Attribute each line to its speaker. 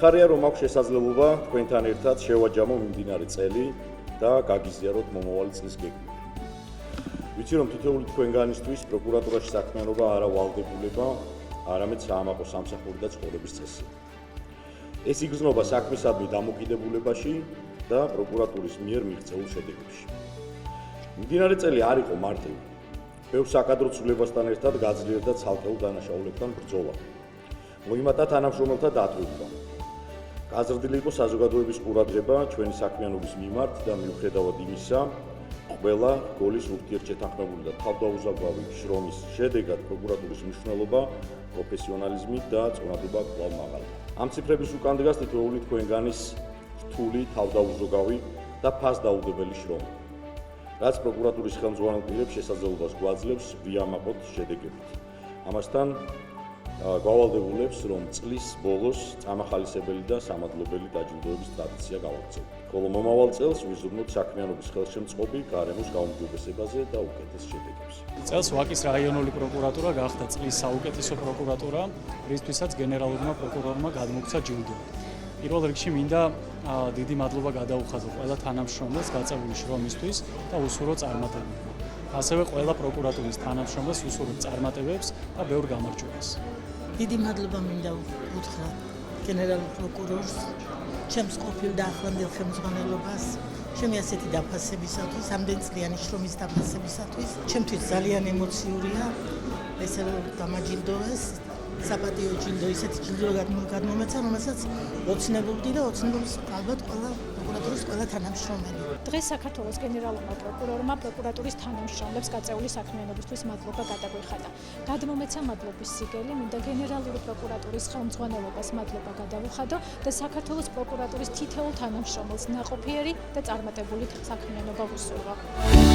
Speaker 1: მიხარია, რომ აქვს შესაძლებლობა თქვენთან ერთად შევაჯამო მიმდინარე წელი და გაგიზიაროთ მომავალი წლის გეგმა. ვიცი, რომ თითოეული თქვენგანისთვის პროკურატურაში საქმიანობა არა ვალდებულება, არამედ საამაყო სამსახური და ცხოვრების წესია. ეს იგრძნობა საქმისადმი დამოკიდებულებაში და პროკურატურის მიერ მიღწეულ შედეგებში. მიმდინარე წელი არ იყო მარტივი. ბევრ საკადრო ცვლილებასთან ერთად გაძლიერდა ცალკეულ დანაშაულებთან ბრძოლა. მოიმატა თანამშრომელთა დატვირთვა. გაზრდილი იყო საზოგადოების ყურადღება ჩვენი საქმიანობის მიმართ და მიუხედავად იმისა, ყველა გოლის ურთიერთშეთანხმებული და თავდაუზაგვავი შრომის შედეგად პროკურატურის მნიშვნელობა, პროფესიონალიზმი და წონადობა კვლავ მაღალია. ამ ციფრების უკან დგას თითოეული თქვენგანის რთული, თავდაუზოგავი და ფასდაუდებელი შრომა, რაც პროკურატურის ხელმძღვანელ პირებს შესაძლებლობას გვაძლევს ვიამაყოთ შედეგებით. ამასთან გავალდებულებს, რომ წლის ბოლოს წამახალისებელი და სამადლობელი დაჯილდოების ტრადიცია გავაგრძელოთ. ხოლო მომავალ წელს ვიზრუნოთ საქმიანობის ხელშემწყობი გარემოს გაუმჯობესებაზე და უკეთეს შედეგებს.
Speaker 2: წელს ვაკის რაიონული პროკურატურა გახდა წლის საუკეთესო პროკურატურა, რისთვისაც გენერალურმა პროკურორმა გადმოგცა ჯილდო. პირველ რიგში მინდა დიდი მადლობა გადაუხადო ყველა თანამშრომელს გაწეული შრომისთვის და უსურო წარმატებებმა. ასევე ყველა პროკურატურის თანამშრომელს უსურო წარმატებებს და ბევრ გამარჯვებას.
Speaker 3: დიდი მადლობა მინდა უთხრა გენერალურ პროკურორს, ჩემს ყოფილ და ახლანდელ ხელმძღვანელობას, ჩემი ასეთი დაფასებისათვის, ამდენ წლიანი შრომის დაფასებისათვის. ჩემთვის ძალიან ემოციურია ეს დამაჯილდოვეს, საპატიო ჯილდო, ისეთი ჯილდო გადმომეცა, რომელსაც ოცნებობდი და ოცნებობს ალბათ ყველა პროკურატურის ყველა თანამშრომელი.
Speaker 4: დღეს საქართველოს გენერალურმა პროკურორმა პროკურატურის თანამშრომლებს გაწეული საქმიანობისთვის მადლობა გადაგვიხადა. გადმომეცა მადლობის სიგელი, მინდა გენერალური პროკურატურის ხელმძღვანელობას მადლობა გადავუხადო და საქართველოს პროკურატურის თითოეულ თანამშრომელს ნაყოფიერი და წარმატებული საქმიანობა ვუსურვო.